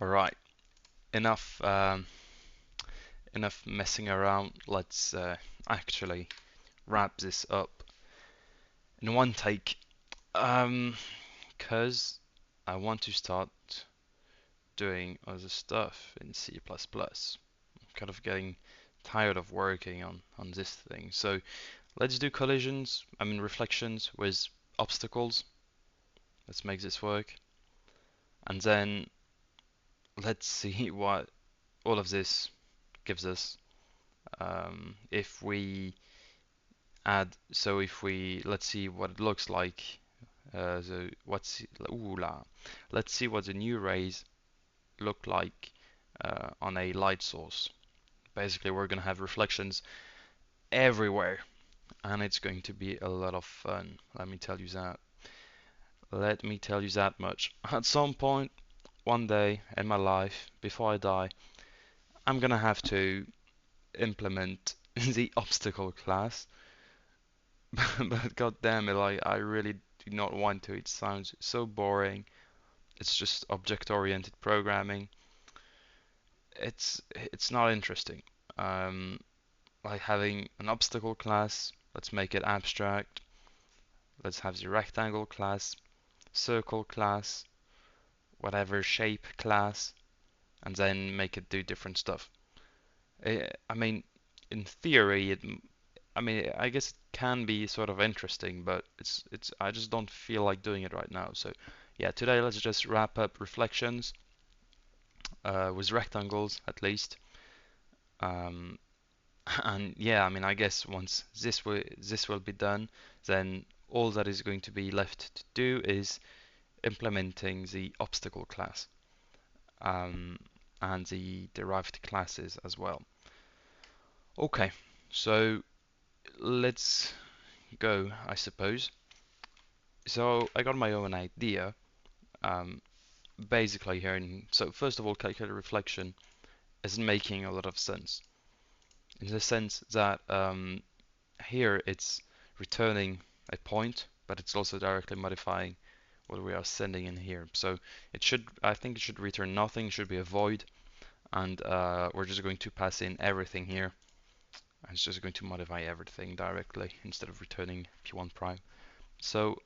Alright, enough enough messing around. Let's actually wrap this up in one take. Because I want to start doing other stuff in C++. I'm kind of getting tired of working on this thing. So let's do collisions, reflections with obstacles. Let's make this work. And then let's see what all of this gives us. If we add, so if we, let's see what it looks like. Let's see what the new rays look like on a light source. Basically, we're going to have reflections everywhere, and it's going to be a lot of fun. Let me tell you that. Let me tell you that much. At some point, one day in my life, before I die, I'm gonna have to implement the obstacle class. But god damn it, like, I really do not want to. It sounds so boring. It's just object-oriented programming. It's not interesting. Um, like having an obstacle class, let's make it abstract. Let's have the rectangle class, circle class, whatever shape class, and then make it do different stuff. I mean, in theory, I guess it can be sort of interesting, but I just don't feel like doing it right now. So yeah, today let's just wrap up reflections with rectangles at least. Um, and yeah, I guess once this will be done, then all that is going to be left to do is implementing the obstacle class um, and the derived classes as well. Okay, so let's go, I suppose. So I got my own idea, um, basically here. So first of all, CalculateReflection isn't making a lot of sense in the sense that here it's returning a point, but it's also directly modifying what we are sending in here. So I think it should return nothing, it should be a void, and we're just going to pass in everything here. And it's just going to modify everything directly instead of returning p1 prime. So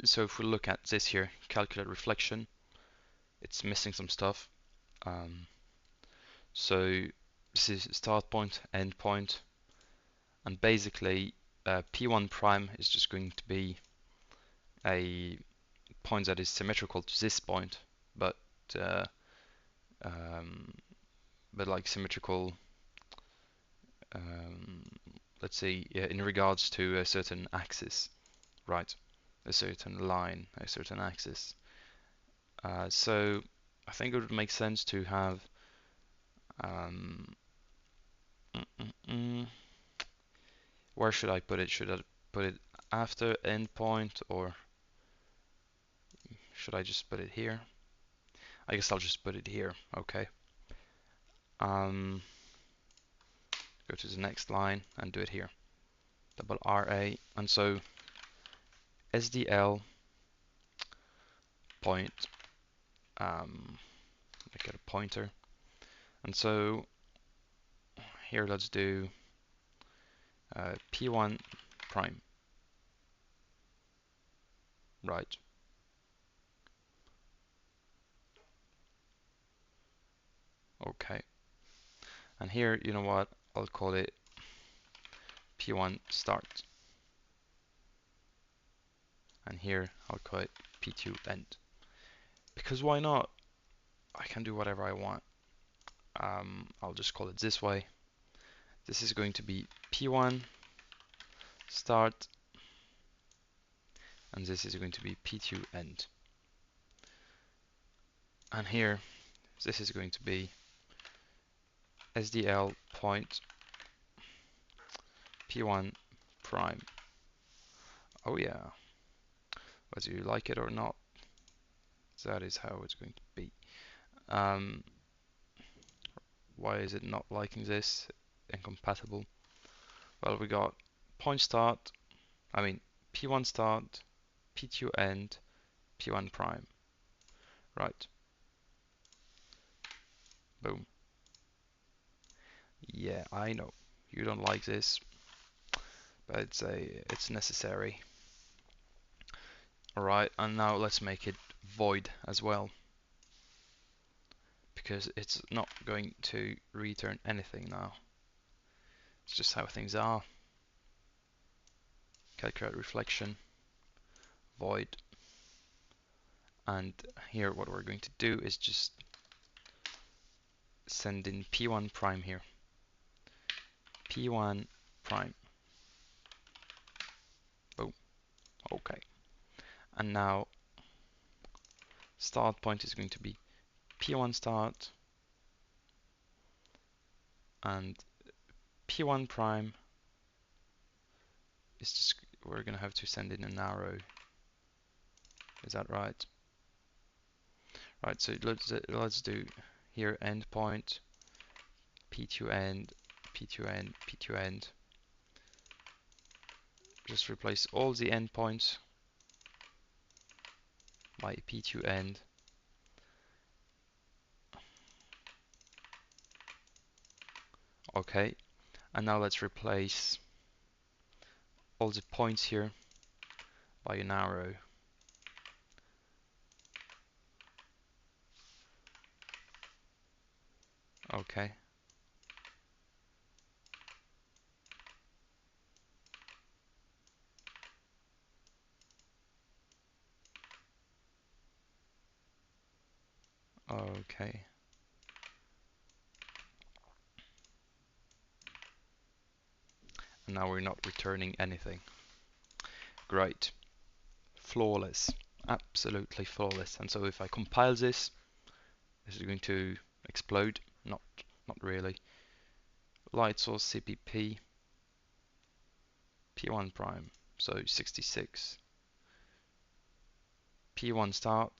if we look at this here, CalculateReflection, it's missing some stuff. So this is start point, end point, and basically p1 prime is just going to be a point that is symmetrical to this point, but uh, um, like symmetrical, um, let's say, in regards to a certain axis, right? A certain line, a certain axis. So I think it would make sense to have um, where should I put it? Should I put it after endpoint, or should I just put it here? I guess I'll just put it here. Okay. Go to the next line and do it here. Double RA, and so SDL point, make it a pointer, and so here let's do P1 prime, right? Okay, and here, you know what? I'll call it P1 start, and here I'll call it P2 end, because why not? I can do whatever I want. I'll just call it this way. This is going to be P1 start, and this is going to be P2 end. And here, this is going to be SDL point P1 prime. Oh yeah, whether you like it or not, that is how it's going to be. Why is it not liking this? Incompatible. Well, we got point start, P1 start, P2 end, P1 prime. Right. Boom. Yeah, I know you don't like this, but it's necessary. Alright, and now let's make it void as well, because it's not going to return anything now. It's just how things are. CalculateReflection, void, and here what we're going to do is just send in p1 prime here. p1 prime. Boom. Okay. And now start point is going to be p1 start, and p1 prime is just, we're going to have to send in an arrow. Is that right? Right, so let's do here endpoint, p2 end, p2 end, p2 end. Just replace all the endpoints by p2 end. Okay, and now let's replace all the points here by an arrow. Okay. Okay. And now we're not returning anything. Great. Flawless. Absolutely flawless. And so if I compile this, is it going to explode? Not really. LightSource CPP P1 prime. So 66. P1 start.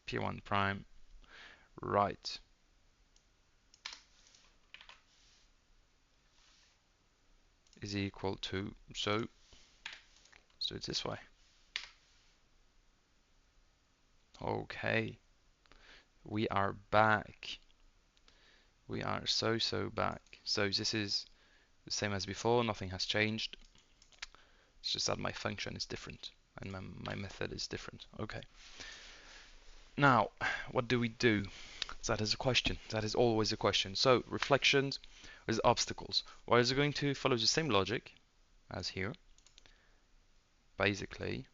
P1 prime. Right. Is equal to, so let's do it this way. Okay. We are back. We are so back. So this is the same as before, nothing has changed. It's just that my function is different and my method is different. Okay. Now, what do we do? That is a question. That is always a question. So, reflections with obstacles. Well, is it going to follow the same logic as here? Basically,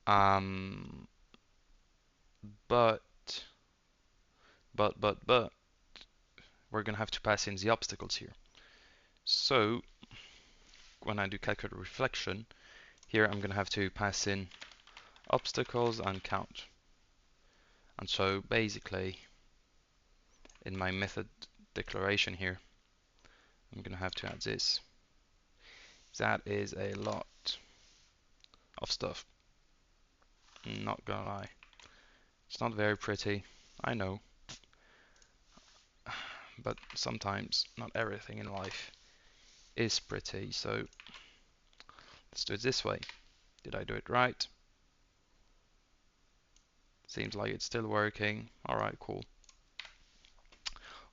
but we're gonna have to pass in the obstacles here. So, when I do calculate reflection, here I'm gonna have to pass in obstacles and count. And so basically, in my method declaration here, I'm gonna have to add this. That is a lot of stuff. Not gonna lie. It's not very pretty, I know. But sometimes not everything in life is pretty, so let's do it this way. Did I do it right? Seems like it's still working. Alright, cool.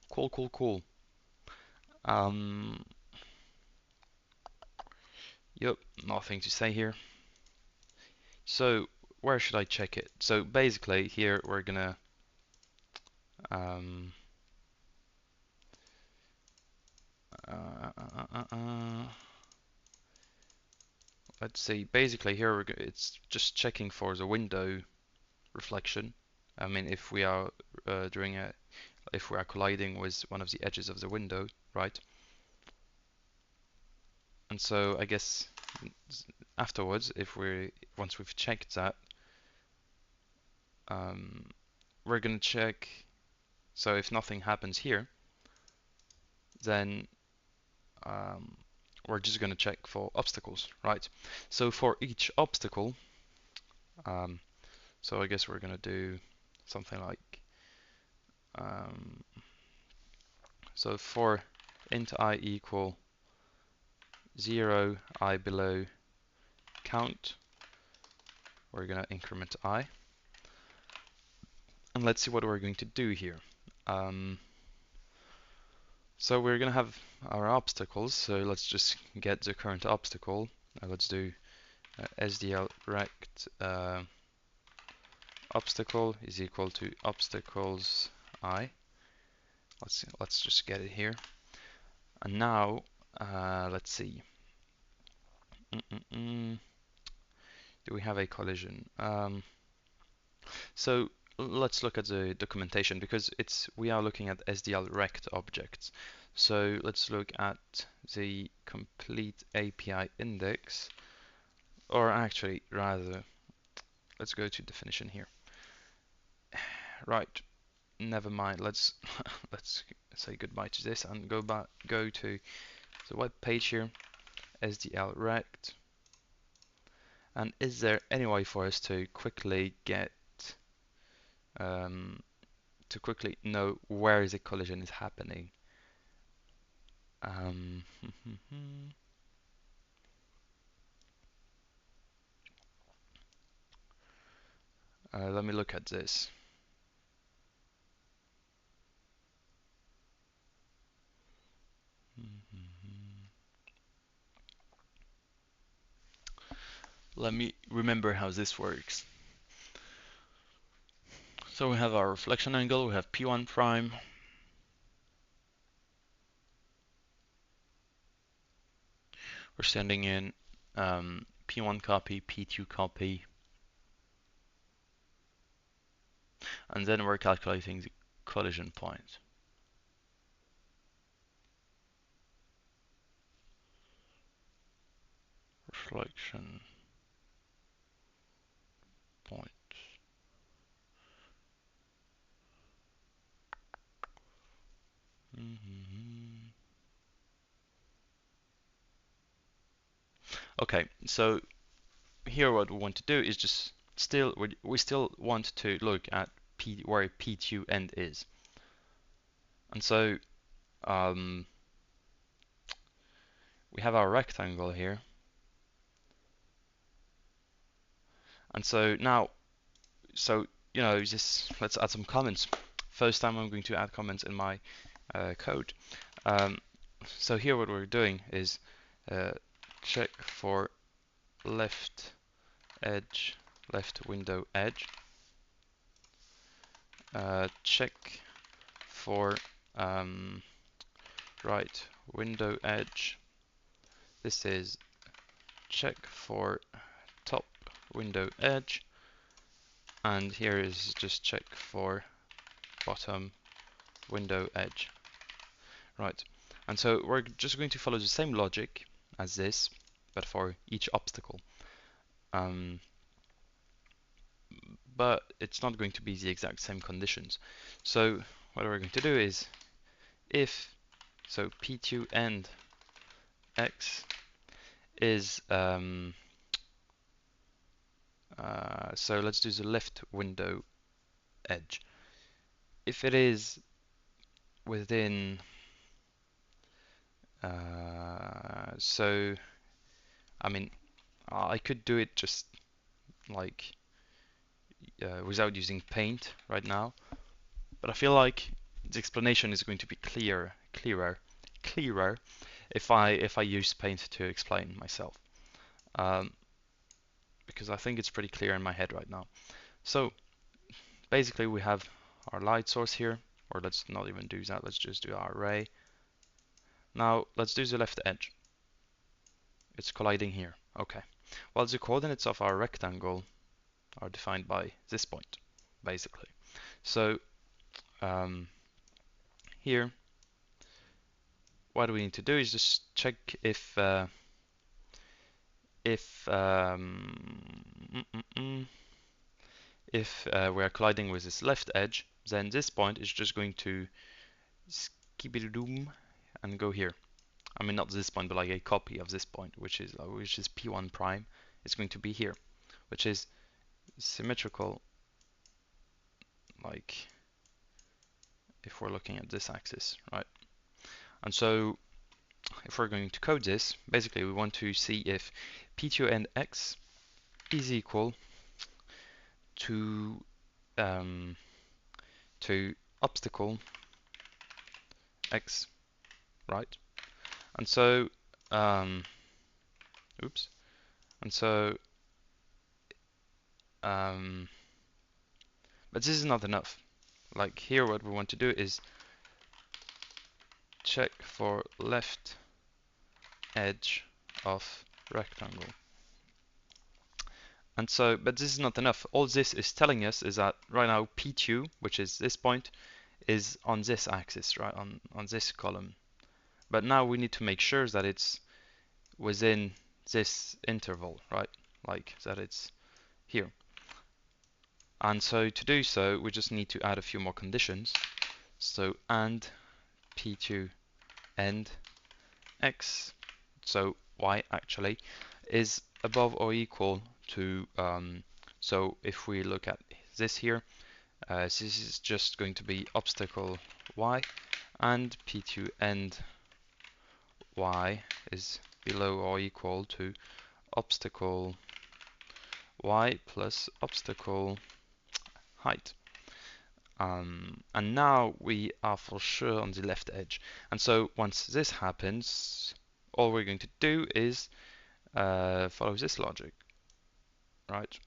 Cool. Yep, nothing to say here. So, where should I check it? So basically, here we're gonna let's see. Basically, here it's just checking for the window reflection. I mean, if we are if we are colliding with one of the edges of the window, right? And so I guess afterwards, once we've checked that, we're gonna check. So if nothing happens here, then we're just gonna check for obstacles, right? So for each obstacle, so I guess we're gonna do something like so for int I equal 0, I below count, we're gonna increment I. And let's see what we're going to do here. So we're going to have our obstacles. So let's just get the current obstacle. Let's do SDL rect obstacle is equal to obstacles I. Let's just get it here. And now let's see. Do we have a collision? So let's look at the documentation because we are looking at SDL rect objects. So let's look at the complete API index, or actually rather, let's go to definition here. Right, never mind. Let's let's say goodbye to this and go to the web page here, SDL rect. And is there any way for us to quickly get to quickly know where the collision is happening? Let me look at this. Let me remember how this works. So we have our reflection angle, we have P1 prime. We're sending in P1 copy, P2 copy, and then we're calculating the collision point. Reflection point. Okay, so here what we want to do is just we still want to look at where P2 end is. And so we have our rectangle here. And so now, you know, just let's add some comments. First time I'm going to add comments in my code. So here what we're doing is check for left edge, left window edge. Check for right window edge. This is check for top window edge. And here is just check for bottom window edge. Right, and so we're just going to follow the same logic as this, but for each obstacle. But it's not going to be the exact same conditions. So what we're going to do is if so P2 end X is so let's do the left window edge. If it is within so I mean I could do it just like without using paint right now, but I feel like the explanation is going to be clearer if I use paint to explain myself, because I think it's pretty clear in my head right now. So basically we have our light source here, or let's not even do that, let's just do our array. Now let's do the left edge. It's colliding here. Okay. Well, the coordinates of our rectangle are defined by this point, basically. So here, what we need to do is just check if we are colliding with this left edge, then this point is just going to skip-a-doom and go here. I mean, not this point, but like a copy of this point, which is P1 prime. It's going to be here, which is symmetrical, like if we're looking at this axis, right? And so if we're going to code this, basically we want to see if P2 end X is equal to to obstacle x, right? And so, oops, and so, but this is not enough. Like here, what we want to do is check for left edge of rectangle. And so, but this is not enough. All this is telling us is that right now P2, which is this point, is on this axis, right, on this column. But now we need to make sure that it's within this interval, right? Like that it's here. And so to do so, we just need to add a few more conditions. So and P2 end x, so y actually, is above or equal to, so if we look at this here, this is just going to be obstacle y, and P2 end y is below or equal to obstacle y plus obstacle height. And now we are for sure on the left edge. And so once this happens, all we're going to do is follow this logic, right?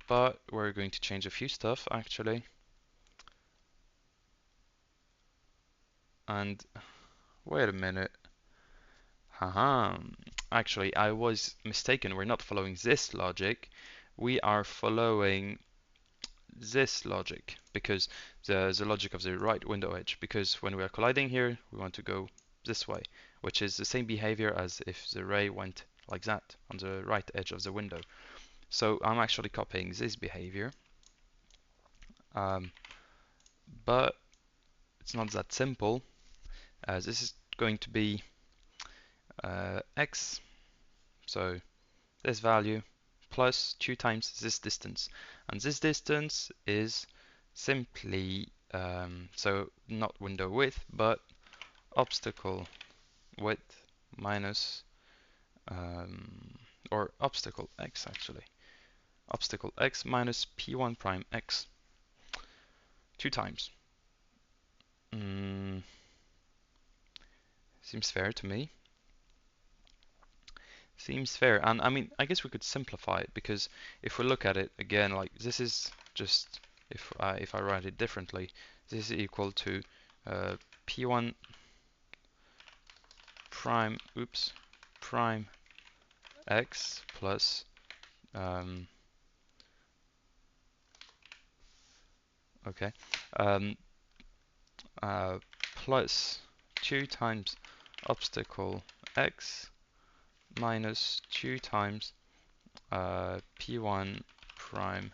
But we're going to change a few stuff actually. And wait a minute. Haha. Actually, I was mistaken. We're not following this logic. We are following this logic, because the logic of the right window edge, because when we are colliding here, we want to go this way, which is the same behavior as if the ray went like that on the right edge of the window. So I'm actually copying this behavior, but it's not that simple. This is going to be x, so this value plus 2 times this distance, and this distance is simply so not window width but obstacle width minus or obstacle x, actually obstacle x minus p1 prime x 2 times. Seems fair to me. Seems fair. And I mean, I guess we could simplify it, because if we look at it again, like this is just, if I write it differently, this is equal to p1 prime, oops, prime x plus okay, um, plus 2 times obstacle x minus 2 times p1 prime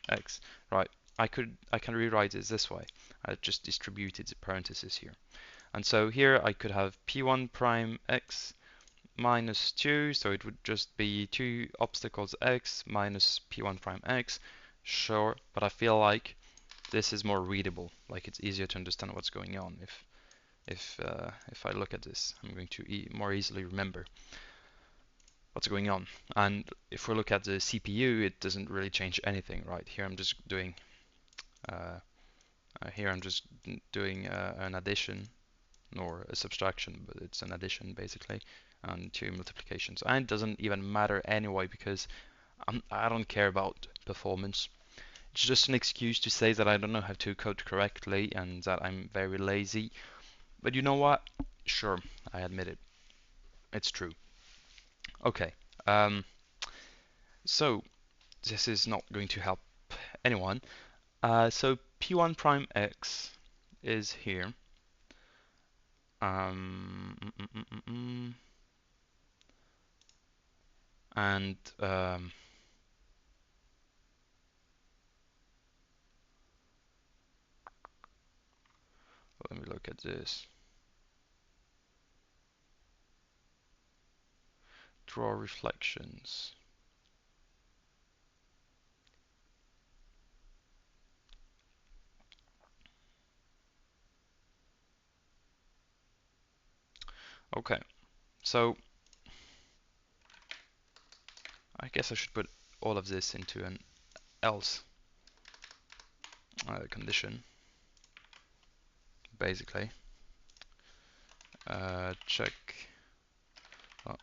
x. Right, I can rewrite it this way. I just distributed the parentheses here. And so here I could have p1 prime x minus 2, so it would just be 2 obstacles x minus p1 prime x. Sure, but I feel like this is more readable, like it's easier to understand what's going on. If I look at this, I'm going to more easily remember what's going on. And if we look at the CPU, it doesn't really change anything, right? Here I'm just doing an addition or a subtraction, but it's an addition basically, and two multiplications. And it doesn't even matter anyway, because I don't care about performance. It's just an excuse to say that I don't know how to code correctly and that I'm very lazy. But you know what? Sure, I admit it. It's true. Okay. So this is not going to help anyone. So p1 prime x is here. And let me look at this. Draw reflections. Okay, so I guess I should put all of this into an else condition, basically. Check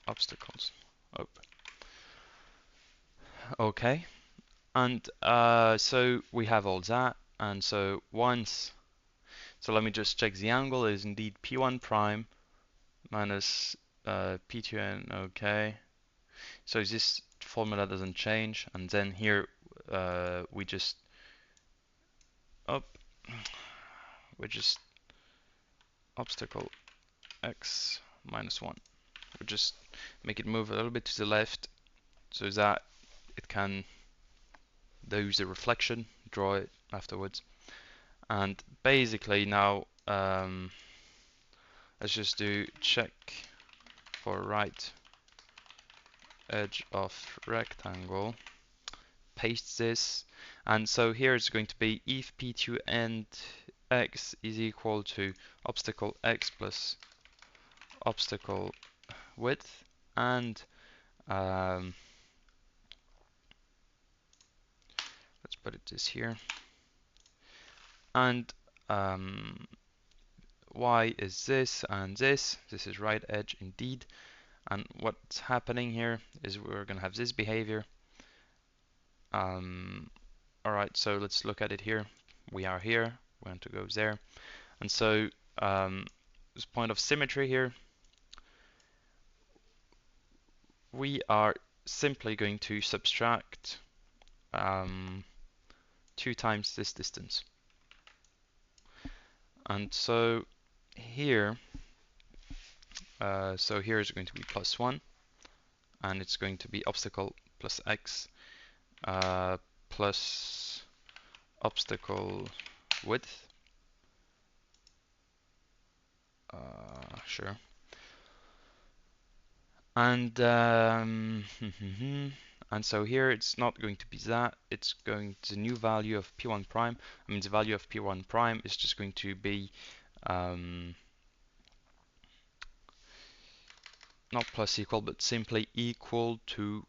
obstacles. Oh. Okay, and so we have all that, and so so let me just check the angle is indeed P1 prime minus P2n. Okay, so this formula doesn't change, and then here we just obstacle x minus 1. We just make it move a little bit to the left so that it can do the reflection, draw it afterwards. And basically now let's just do check for right edge of rectangle, paste this, and so here it's going to be if P2 and x is equal to obstacle x plus obstacle width, and let's put it this here, and y is this, and this is right edge indeed. And what's happening here is we're going to have this behavior. Alright, so let's look at it here. We are here, we want to go there, and so this point of symmetry here, we are simply going to subtract 2 times this distance. And so here is going to be plus 1, and it's going to be obstacle plus x plus obstacle width. Sure. And and so here it's not going to be that, it's going to the new value of P1 prime. I mean, the value of P1 prime is just going to be not plus equal, but simply equal to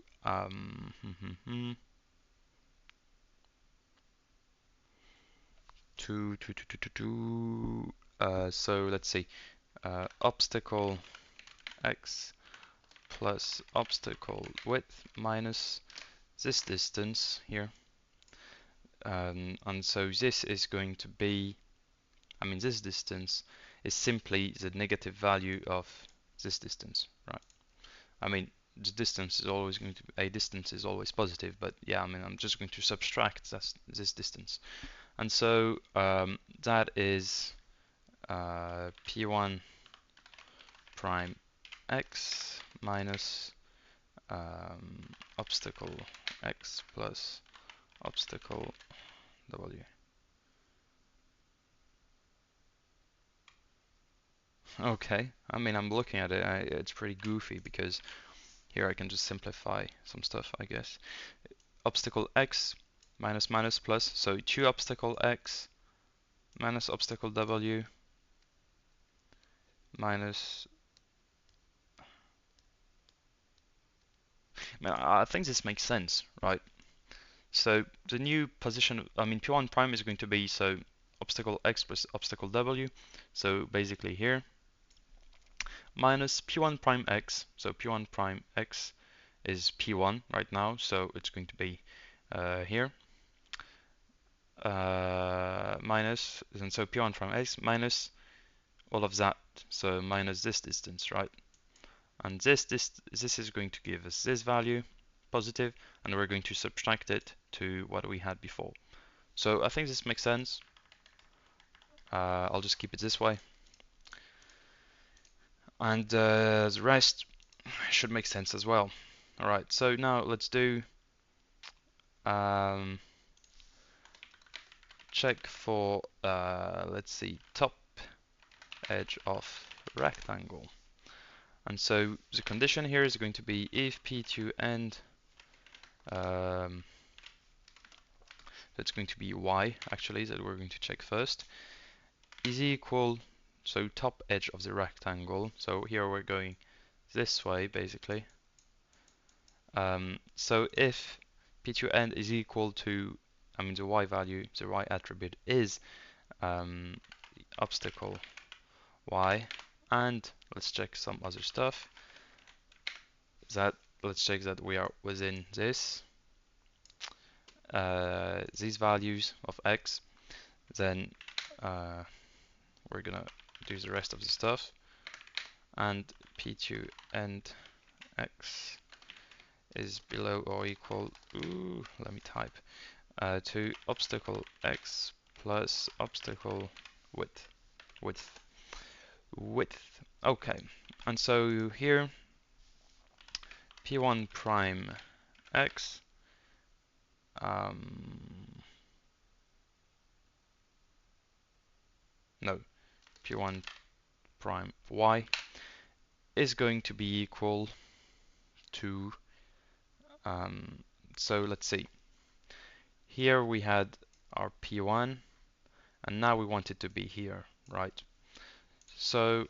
so let's see, obstacle x plus obstacle width minus this distance here, and so this is going to be, I mean, this distance is simply the negative value of this distance, right? I mean, the distance is always going to be, a distance is always positive, but yeah, I mean, I'm just going to subtract this distance, and so that is P1 prime x minus obstacle x plus obstacle w. Okay, I mean, I'm looking at it, it's pretty goofy because here I can just simplify some stuff, I guess. Obstacle x minus minus plus, so 2 obstacle x minus obstacle w minus, I think this makes sense, right? So the new position, I mean, P1 prime is going to be, so obstacle x plus obstacle w, so basically here, minus P1 prime x, so P1 prime x is P1 right now, so it's going to be here, minus, and so P1 prime x minus all of that, so minus this distance, right? And this is going to give us this value, positive, and we're going to subtract it to what we had before. So I think this makes sense. I'll just keep it this way. And the rest should make sense as well. Alright, so now let's do check for, let's see, top edge of rectangle. And so the condition here is going to be if P2 and that's going to be y actually, that we're going to check first, is equal, so top edge of the rectangle, so here we're going this way basically, So if p2end is equal to, the y value, the y attribute is obstacle y, and let's check some other stuff. Let's check that we are within these values of x. Then we're gonna do the rest of the stuff, and p2 end x is below or equal, let me type, to obstacle x plus obstacle width. Okay, and so here p1 prime x no, p1 prime y is going to be equal to, so let's see, here we had our p1 and now we want it to be here, right? So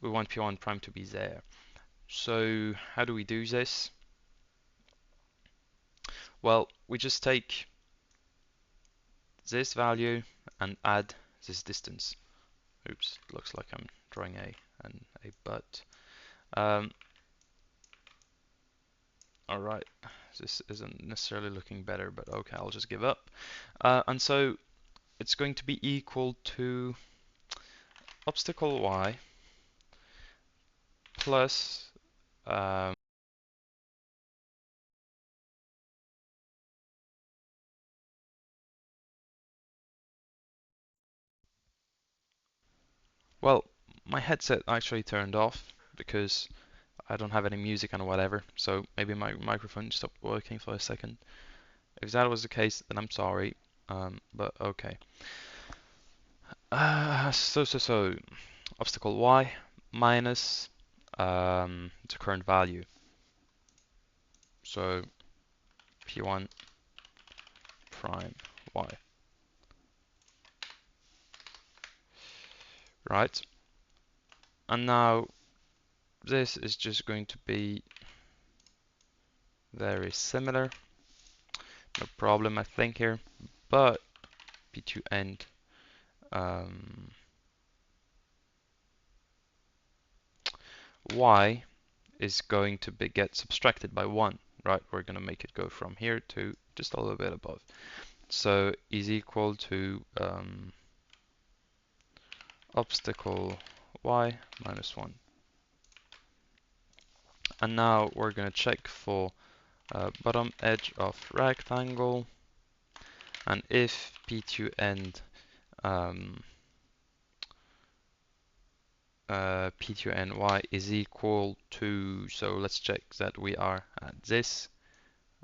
we want p1 prime to be there. So how do we do this? Well, we just take this value and add this distance. Oops, looks like I'm drawing a but. Alright, this isn't necessarily looking better, but okay, I'll just give up. And so it's going to be equal to obstacle y plus well, my headset actually turned off because I don't have any music and whatever, so maybe my microphone stopped working for a second. If that was the case, then I'm sorry, but okay. So obstacle y minus the current value. So p1 prime y. Right? And now this is just going to be very similar. No problem, I think here. But p2 end y is going to get subtracted by 1, right? We're going to make it go from here to just a little bit above. So is equal to obstacle y minus 1. And now we're going to check for bottom edge of rectangle, and if p2 end p2ny is equal to, so let's check that we are at this,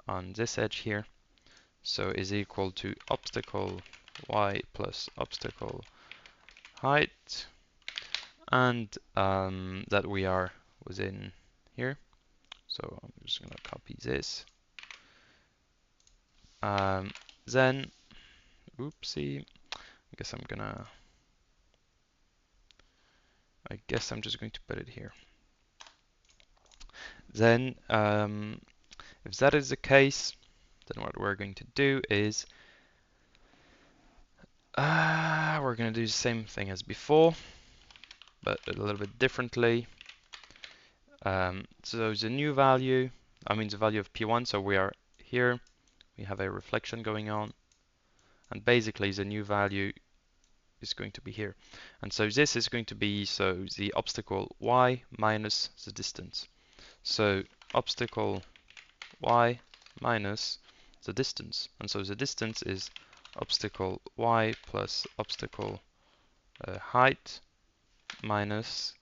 on this edge here, so is equal to obstacle y plus obstacle height, and that we are within here. So I'm just going to copy this. Then, oopsie, I guess I'm just going to put it here. Then, if that is the case, then what we're going to do is we're going to do the same thing as before, but a little bit differently. So the new value, the value of P1, so we are here, we have a reflection going on, and basically the new value is going to be here. And so this is going to be, so the obstacle y minus the distance. So obstacle y minus the distance. And so the distance is obstacle y plus obstacle height minus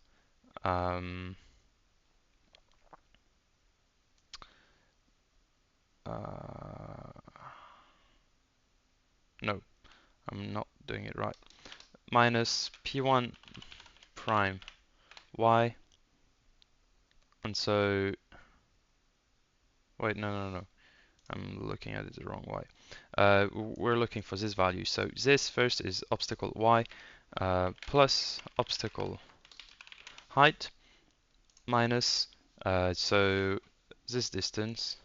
no, I'm not doing it right. Minus p1 prime y, and so wait, no, I'm looking at it the wrong way. We're looking for this value. So this first is obstacle y plus obstacle height minus, so this distance,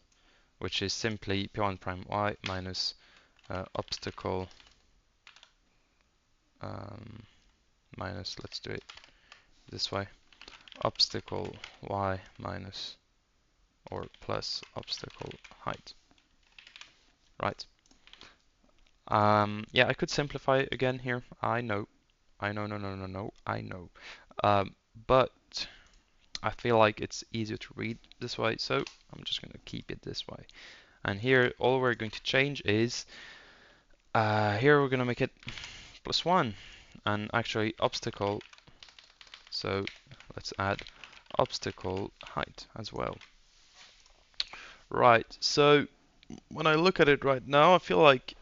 which is simply p1 prime y minus obstacle minus, let's do it this way, obstacle y minus or plus obstacle height. Right. Yeah, I could simplify it again here. I know. I know, I know. But I feel like it's easier to read this way, so I'm just going to keep it this way. And here, all we're going to change is, here we're going to make it +1, and actually obstacle, so let's add obstacle height as well. Right, so when I look at it right now, I feel like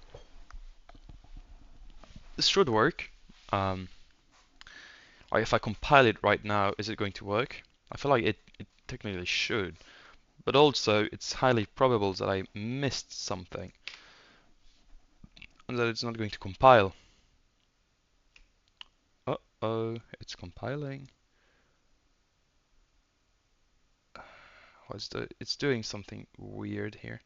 this should work. Like if I compile it right now, is it going to work? I feel like it technically should, but also it's highly probable that I missed something and that it's not going to compile. Uh-oh, it's compiling. It's doing something weird here.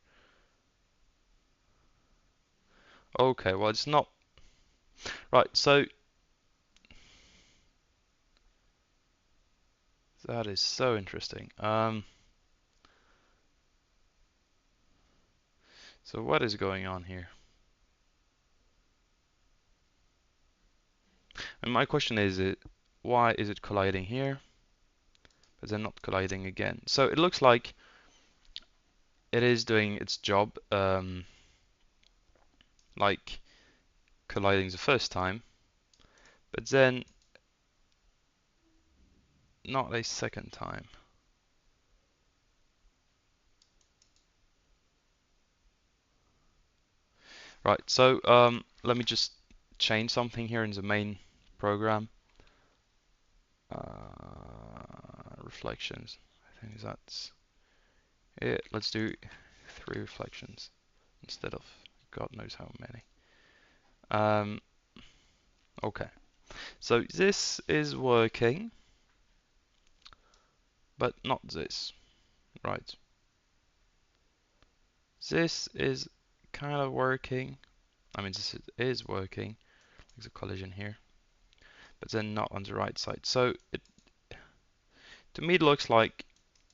Okay, well it's not. Right, so that is so interesting. So what is going on here? And my question is, why is it colliding here, but then not colliding again? So it looks like it is doing its job, like colliding the first time, but then not a second time. Right, so let me just change something here in the main program. Reflections, I think that's it. Let's do 3 reflections instead of God knows how many. Okay, so this is working, but not this, right? This is kind of working. I mean, this is working. There's a collision here, but then not on the right side. So to me, it looks like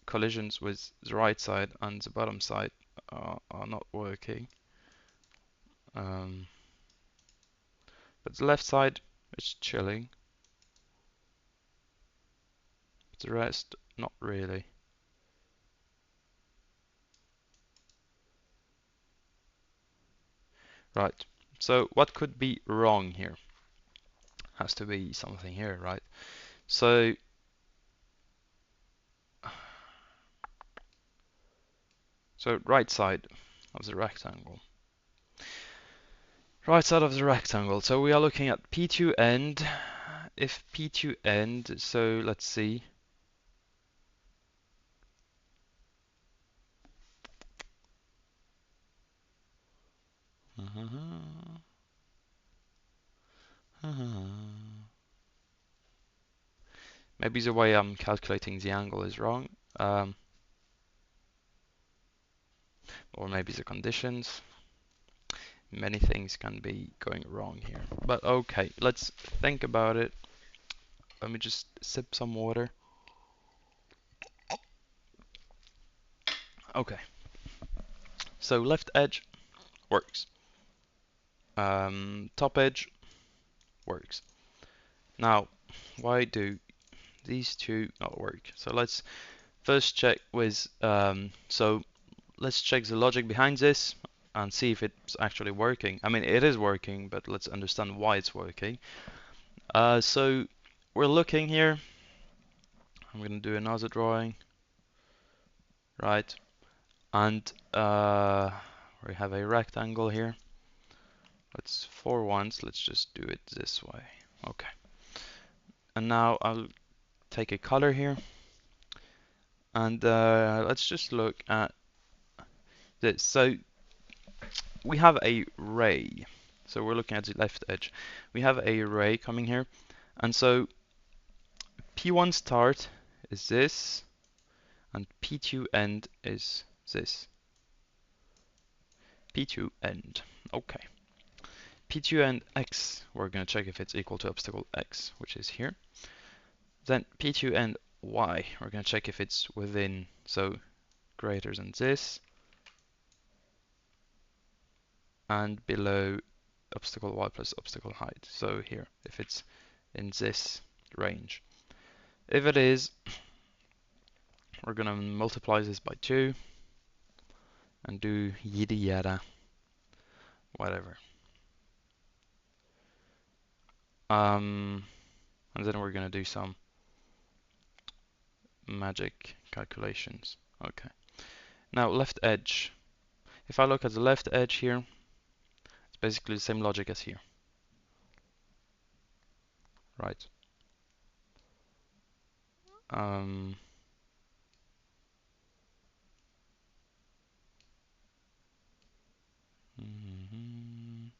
collisions with the right side and the bottom side are not working. But the left side is chilling. But the rest, not really. Right, so what could be wrong here? Has to be something here, right? So right side of the rectangle. Right side of the rectangle. So we are looking at P2 end. If P2 end, so let's see. Maybe the way I'm calculating the angle is wrong. Or maybe the conditions. Many things can be going wrong here. But okay, let's think about it. Let me just sip some water. Okay. So left edge works. Top edge works. Now, why do these two not work? So let's first check with, so let's check the logic behind this and see if it's actually working. I mean, it is working, but let's understand why it's working. So we're looking here. I'm going to do another drawing, right? And we have a rectangle here. For once, let's just do it this way. Okay. And now I'll take a color here. And let's just look at this. So we have a ray. So we're looking at the left edge. We have a ray coming here. And so P1 start is this. and P2 end is this. P2 end. Okay. P2 end x, we're going to check if it's equal to obstacle x, which is here. Then P2 end y, we're going to check if it's within, so greater than this, and below obstacle y plus obstacle height. So here, if it's in this range. If it is, we're going to multiply this by 2 and do yada yada, whatever. And then we're going to do some magic calculations. Okay. Now left edge. If I look at the left edge here, it's basically the same logic as here. Right. Um, mhm.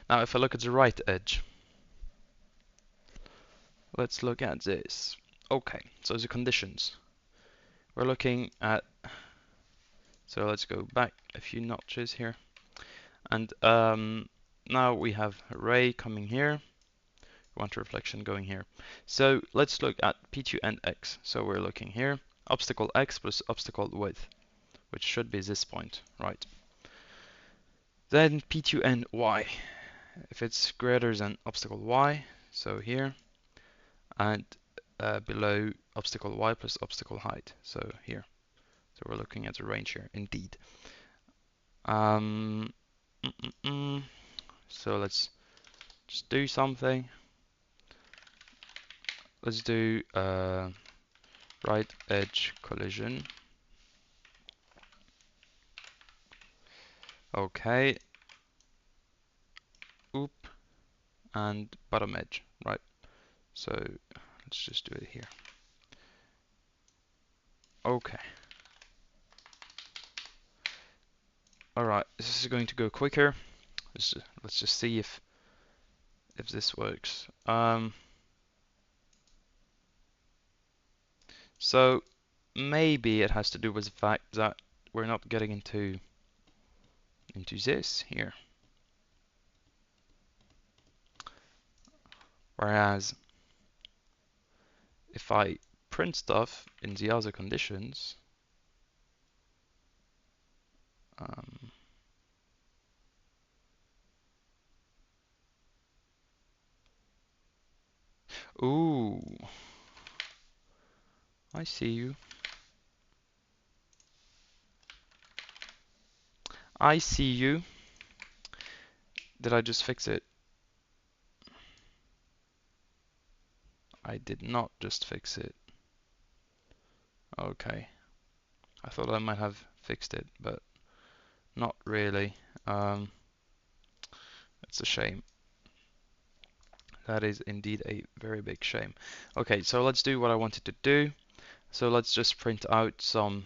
Now if I look at the right edge, let's look at this. Okay, so the conditions. We're looking at, so let's go back a few notches here. And now we have ray coming here. We want reflection going here. So let's look at P2 and X. So we're looking here, obstacle X plus obstacle width, which should be this point, right? Then P2 and Y, if it's greater than obstacle Y, so here, and below obstacle Y plus obstacle height, so here. So we're looking at the range here, indeed. So let's just do something. Let's do right edge collision. Okay. Oop. And bottom edge, right? So let's just do it here. Okay. Alright, this is going to go quicker. Let's just see if this works. So maybe it has to do with the fact that we're not getting into this here. Whereas if I print stuff in the other conditions, ooh, I see you. I see you. Did I just fix it? I did not just fix it. Okay. I thought I might have fixed it, but not really. It's a shame. That is indeed a very big shame. Okay, so let's do what I wanted to do. So let's just print out some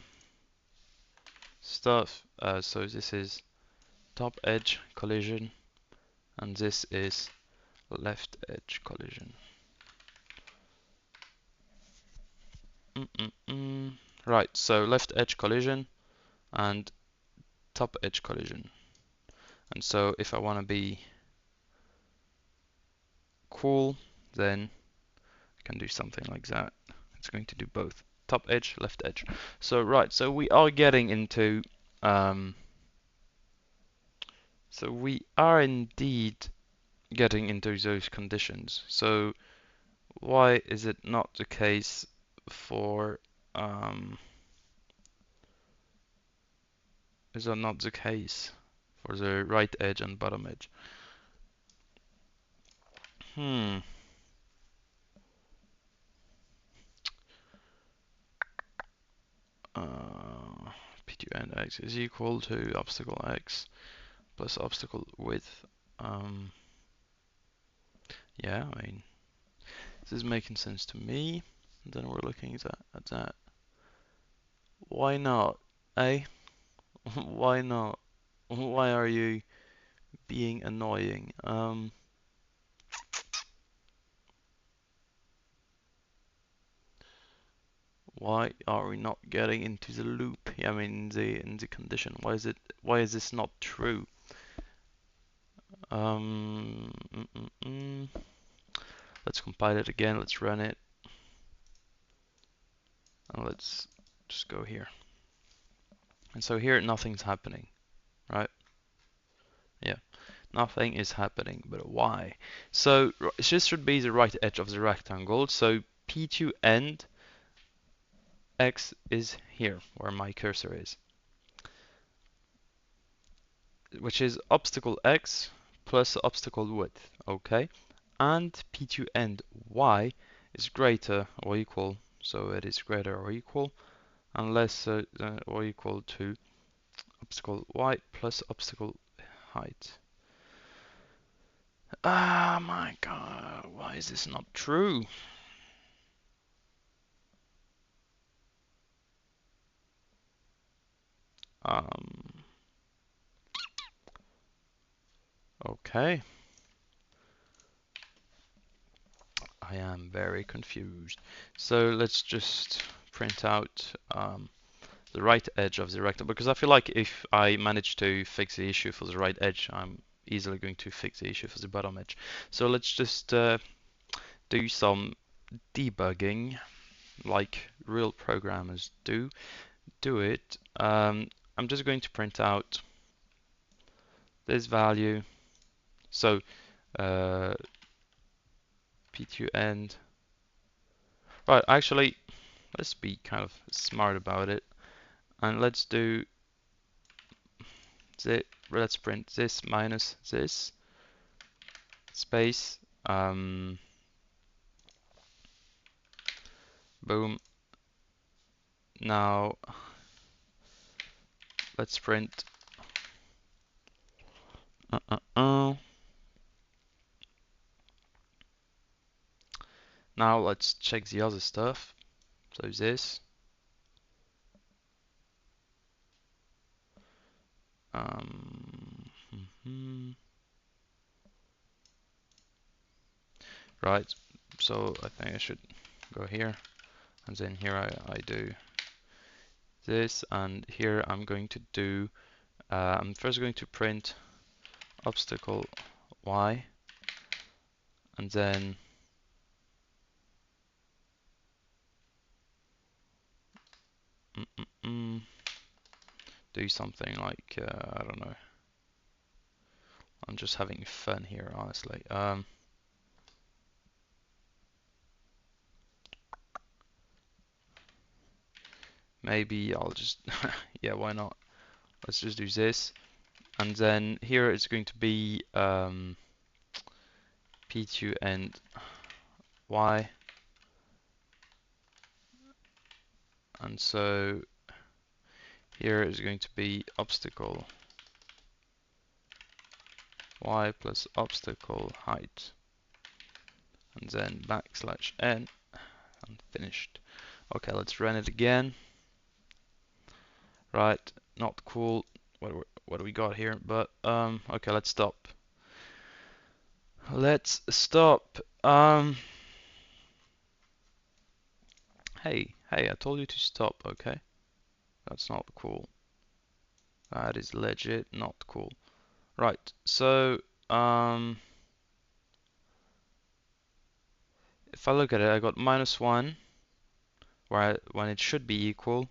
stuff. So this is top edge collision, and this is left edge collision. Right, so left edge collision and top edge collision. And so if I want to be cool, then I can do something like that. It's going to do both. Top edge, left edge. So right, so we are getting into so we are indeed getting into those conditions. So why is it not the case for is that not the case for the right edge and bottom edge? P2 and X is equal to obstacle X plus obstacle width. Yeah, I mean, this is making sense to me. And then we're looking at that. Why not? Eh? Why not? Why are you being annoying? Why are we not getting into the loop? I mean, in the condition. Why is this not true? Um, mm, mm, mm. Let's compile it again. Let's run it. And let's just go here. And so here nothing's happening, right? Yeah, nothing is happening, but why? So this should be the right edge of the rectangle. So P2 end X is here, where my cursor is, which is obstacle X plus obstacle width, okay? And P2 end Y is greater or equal, so it is greater or equal, and lesser than or equal to obstacle Y plus obstacle height. Ah, my God, why is this not true? Okay. I am very confused. So let's just print out the right edge of the rectangle, because I feel like if I manage to fix the issue for the right edge, I'm easily going to fix the issue for the bottom edge. So let's just do some debugging like real programmers do it. I'm just going to print out this value. So P2 end. Right, actually, let's be kind of smart about it, and let's do let's print this minus this space. Boom. Now let's print. Now let's check the other stuff. So this. Right. So I think I should go here, and then here I do this, and here I'm going to do. I'm first going to print obstacle Y, and then do something like I don't know. I'm just having fun here, honestly. Maybe I'll just yeah, why not? Let's just do this, and then here it's going to be P2 and Y, and so here is going to be obstacle Y plus obstacle height, and then backslash N, and finished. Okay, let's run it again. Right, not cool. What do we got here? But okay, let's stop. Let's stop. Hey, I told you to stop, okay? That's not cool. That is legit not cool. Right, so if I look at it, I got -1 when it should be equal.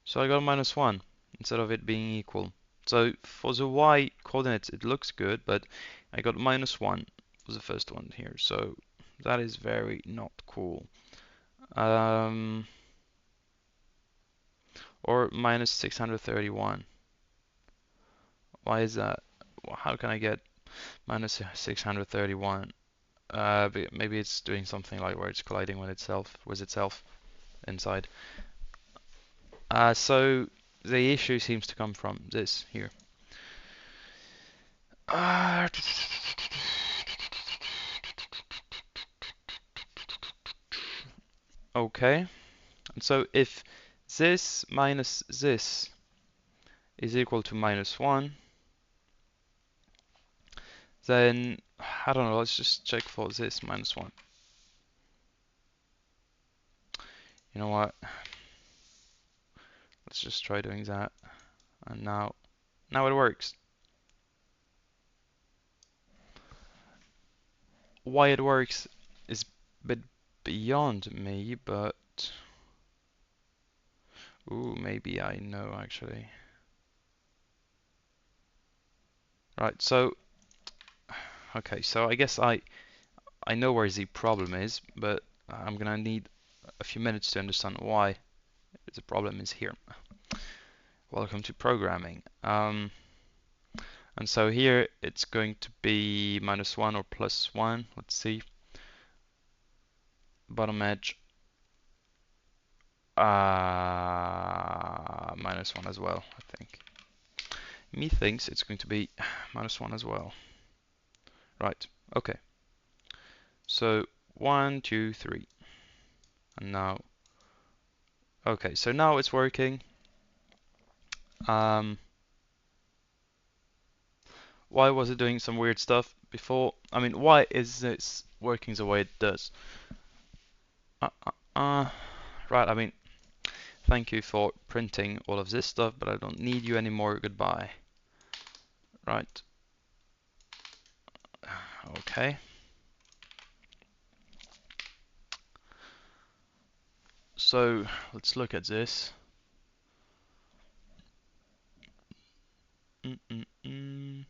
So I got -1 instead of it being equal. So for the y coordinates it looks good, but I got -1 was the first one here. So that is very not cool. Or -631. Why is that? How can I get -631? Maybe it's doing something like where it's colliding with itself inside. So the issue seems to come from this here. Okay, and so if this minus this is equal to -1, then I don't know, let's just check for this -1. You know what? Let's just try doing that. And now it works. Why it works is a bit beyond me, but ooh, maybe I know actually. Right, so okay, so I guess I know where the problem is, but I'm gonna need a few minutes to understand why the problem is here. Welcome to programming. And so here it's going to be -1 or +1. Let's see. Bottom edge -1 as well, I think. Me thinks it's going to be -1 as well. Right, okay. So 1, 2, 3. And now, okay, so now it's working. Why was it doing some weird stuff before? I mean, why is this working the way it does? Right, I mean, thank you for printing all of this stuff, but I don't need you anymore. Goodbye. Right. Okay. So let's look at this. I mean,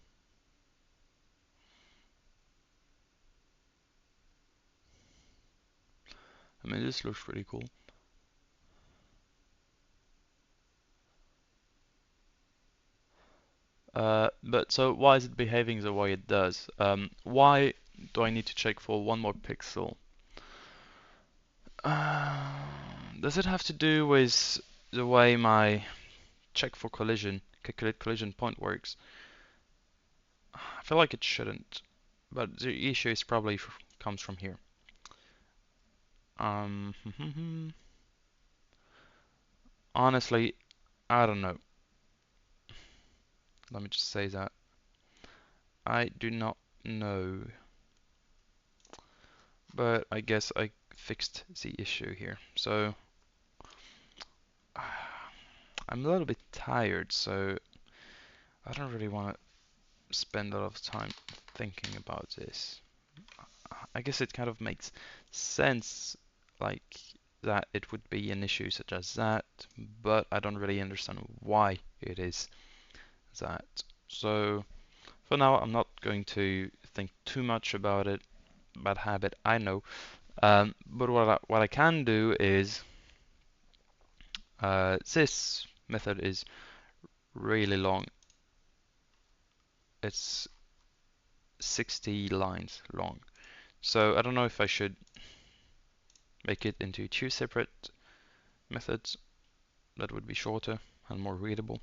this looks pretty cool. But so why is it behaving the way it does? Why do I need to check for one more pixel? Does it have to do with the way my check for collision, calculate collision point works? I feel like it shouldn't, but the issue is probably comes from here. Honestly, I don't know. Let me just say that. I do not know. But I guess I fixed the issue here. So I'm a little bit tired, so I don't really want to spend a lot of time thinking about this. I guess it kind of makes sense, like that it would be an issue such as that, but I don't really understand why it is that. So for now, I'm not going to think too much about it. Bad habit, I know. But what I can do is this method is really long. It's 60 lines long. So I don't know if I should make it into two separate methods that would be shorter and more readable.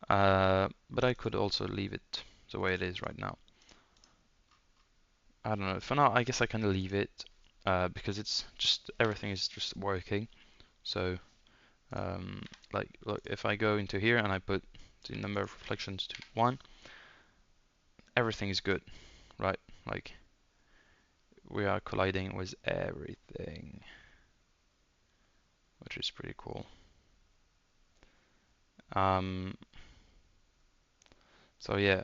But I could also leave it the way it is right now. I don't know. For now, I guess I can leave it because it's just everything is just working. So like look, if I go into here and I put the number of reflections to 1, everything is good, right? Like we are colliding with everything, which is pretty cool. So yeah,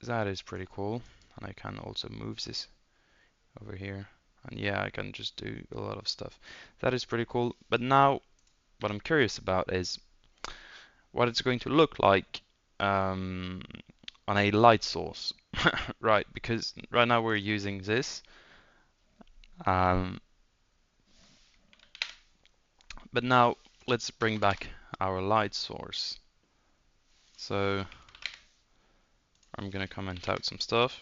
that is pretty cool. And I can also move this over here. And yeah, I can just do a lot of stuff. That is pretty cool. But now what I'm curious about is what it's going to look like on a light source, right? Because right now we're using this. But now let's bring back our light source. So I'm gonna comment out some stuff.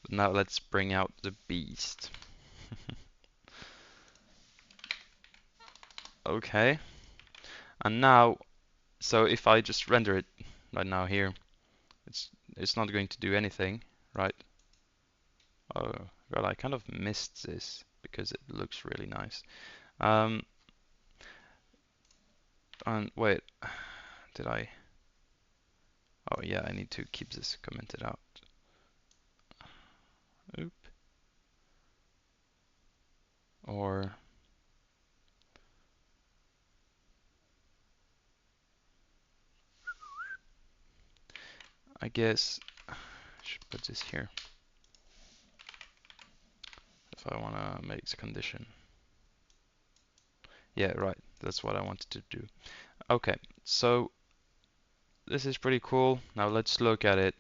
But now let's bring out the beast. Okay. And now, so if I just render it right now here, it's not going to do anything, right? Oh god, I kind of missed this because it looks really nice. And wait, did I? Oh yeah, I need to keep this commented out. Oop. Or I guess I should put this here if I want to make the condition. Yeah, right. That's what I wanted to do. Okay, so this is pretty cool. Now let's look at it.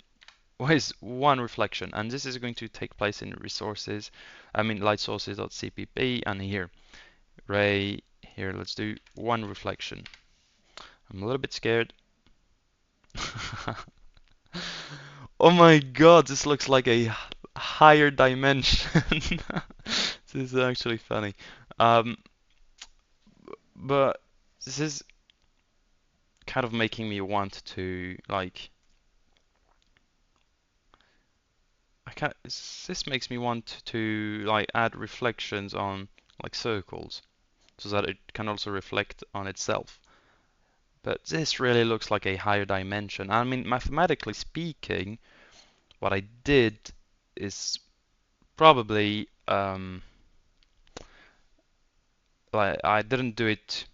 What is one reflection? And this is going to take place in resources. I mean, lightsources.cpp, and here, ray, here, let's do one reflection. I'm a little bit scared. Oh my god, this looks like a higher dimension. This is actually funny. Um, but this is kind of making me want to like this makes me want to like add reflections on like circles so that it can also reflect on itself. But this really looks like a higher dimension. I mean, mathematically speaking, what I did is probably like I didn't do it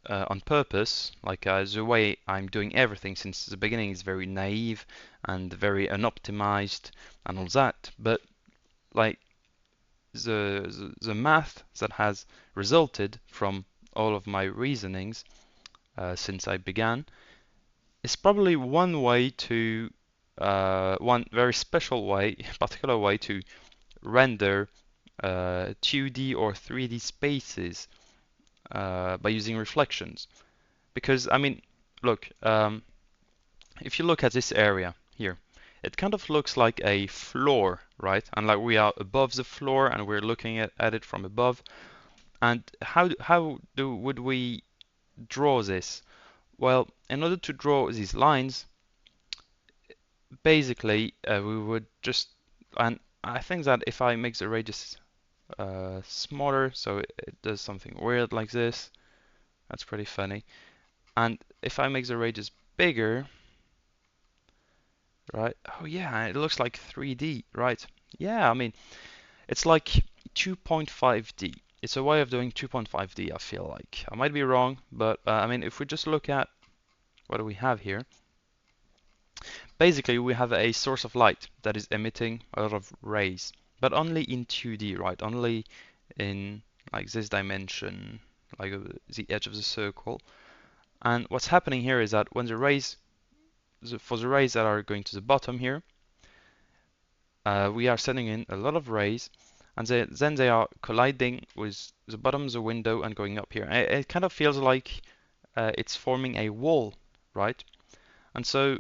on purpose. Like the way I'm doing everything since the beginning is very naive and very unoptimized and all that. But like the math that has resulted from all of my reasonings since I began is probably one way to one very special way, particular way to render 2D or 3D spaces by using reflections. Because I mean, look, if you look at this area here, it kind of looks like a floor, right? And like we are above the floor and we're looking at it from above. And would we draw this? Well, in order to draw these lines, basically we would just, and I think that if I make the radius smaller, so it does something weird like this, that's pretty funny. And if I make the radius bigger, right? Oh yeah, it looks like 3D, right? Yeah, I mean, it's like 2.5D. It's a way of doing 2.5D, I feel like. I might be wrong, but I mean, if we just look at what do we have here, basically we have a source of light that is emitting a lot of rays, but only in 2D, right? Only in like this dimension, like the edge of the circle. And what's happening here is that when the rays, for the rays that are going to the bottom here, we are sending in a lot of rays, and then they are colliding with the bottom of the window and going up here. It kind of feels like it's forming a wall, right? And so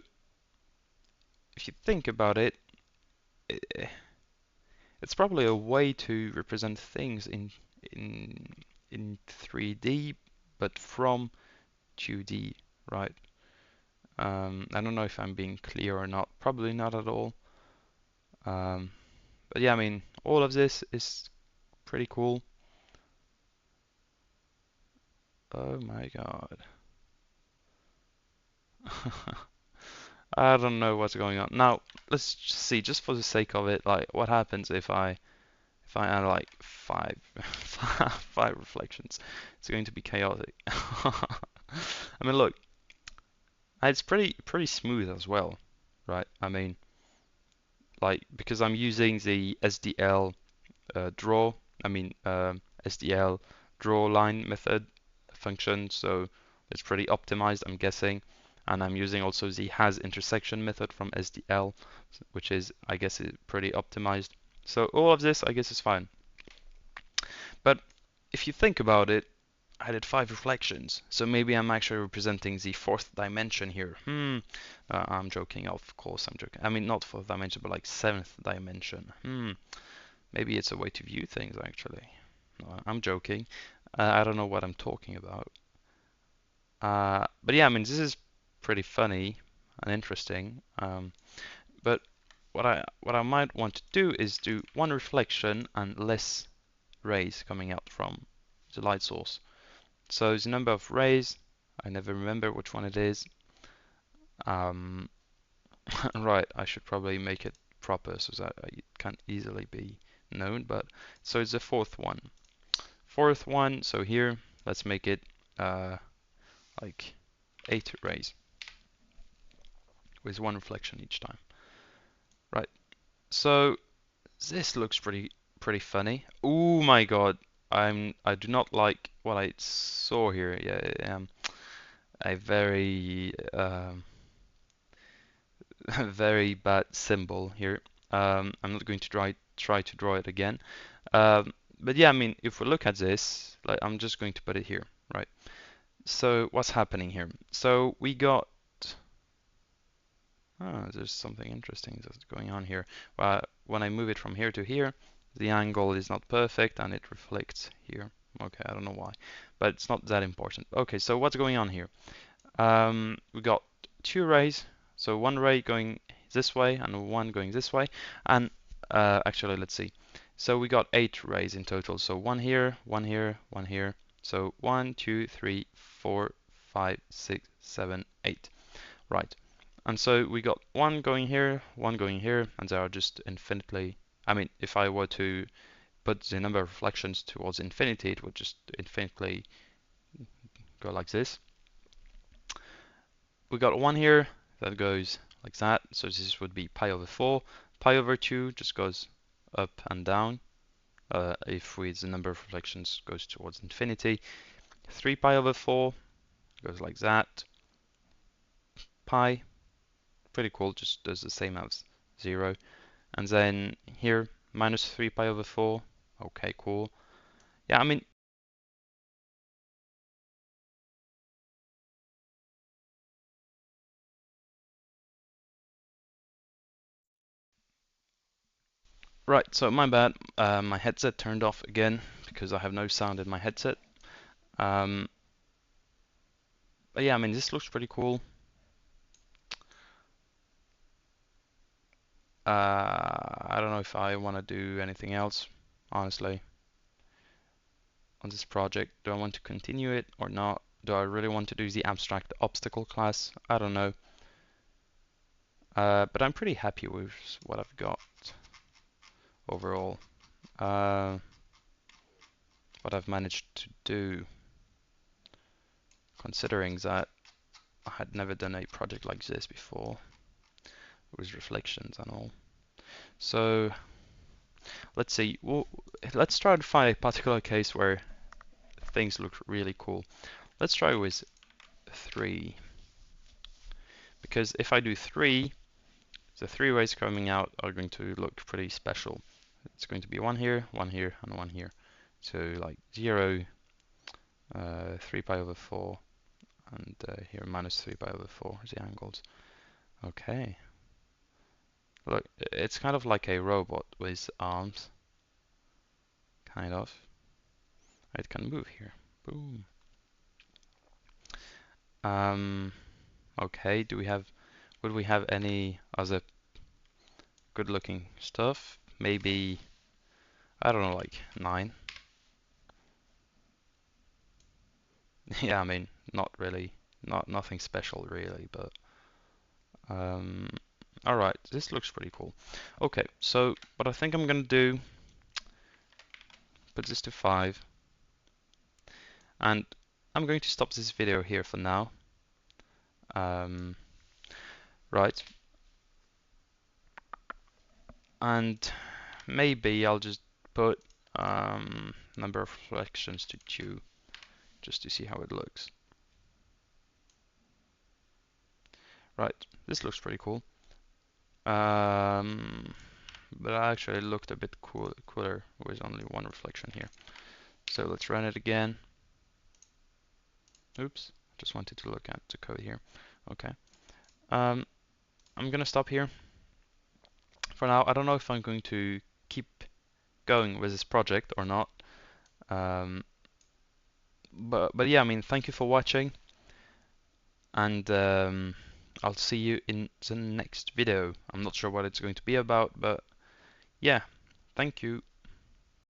if you think about it, it's probably a way to represent things in in 3D, but from 2D, right? I don't know if I'm being clear or not. Probably not at all. Um, but yeah, I mean, all of this is pretty cool. Oh my god. I don't know what's going on. Now, let's just see, just for the sake of it, like what happens if I add like five five reflections. It's going to be chaotic. I mean, look, it's pretty smooth as well, right? I mean, like because I'm using the SDL draw, I mean SDL draw line method function, so it's pretty optimized, I'm guessing. And I'm using also the has intersection method from SDL, which is, I guess, pretty optimized. So all of this, I guess, is fine. But if you think about it, I did five reflections, so maybe I'm actually representing the fourth dimension here. I'm joking, of course I'm joking. I mean, not fourth dimension, but like seventh dimension. Maybe it's a way to view things, actually. No, I'm joking. I don't know what I'm talking about. But yeah, I mean, this is pretty funny and interesting. But what I might want to do is do one reflection and less rays coming out from the light source. So the number of rays, I never remember which one it is. Um, right, I should probably make it proper so that it can easily be known. But so it's the fourth one. Fourth one. So here, let's make it like 8 rays. with one reflection each time. Right. So this looks pretty funny. Oh my god. I do not like what I saw here. Yeah, a very very bad symbol here. I'm not going to try to draw it again. But yeah, I mean, if we look at this, like I'm just going to put it here, right? So what's happening here? So we got, there's something interesting that's going on here. When I move it from here to here, the angle is not perfect and it reflects here. Okay, I don't know why, but it's not that important. Okay, so what's going on here? We got two rays, so one ray going this way and one going this way, and actually let's see. So we got 8 rays in total. So one here, one here, one here. So 1, 2, 3, 4, 5, 6, 7, 8. Right. And so we got one going here, one going here, and they are just infinitely. I mean, if I were to put the number of reflections towards infinity, it would just infinitely go like this. We got one here that goes like that, so this would be pi over 4. Pi over 2 just goes up and down if with the number of reflections goes towards infinity. 3 pi over 4 goes like that. Pi, pretty cool, just does the same as 0. And then here, minus 3 pi over 4. Okay, cool. Yeah, I mean, right, so my bad. My headset turned off again because I have no sound in my headset. Um, but yeah, I mean, this looks pretty cool. I don't know if I want to do anything else, honestly, on this project. Do I want to continue it or not? Do I really want to do the abstract obstacle class? I don't know. But I'm pretty happy with what I've got overall. What I've managed to do, considering that I had never done a project like this before, with reflections and all. So let's see. Well, let's try to find a particular case where things look really cool. Let's try with 3. Because if I do 3, the 3 rays coming out are going to look pretty special. It's going to be one here, and one here. So like 0, 3 pi over 4, and here minus 3 pi over 4 is the angles. Okay. Look, it's kind of like a robot with arms. Kind of. It can move here. Boom. Okay, would we have any other good looking stuff? Maybe, I don't know, like 9. Yeah, I mean, not really, nothing special really, but all right, this looks pretty cool. Okay, so what I think I'm gonna do, put this to 5, and I'm going to stop this video here for now. Right, and maybe I'll just put number of reflections to 2, just to see how it looks. Right, this looks pretty cool. But I actually looked a bit cooler with only one reflection here. So let's run it again. Oops, just wanted to look at the code here. Okay. I'm gonna stop here for now. I don't know if I'm going to keep going with this project or not. But yeah, I mean, thank you for watching, and I'll see you in the next video. I'm not sure what it's going to be about, but yeah, thank you.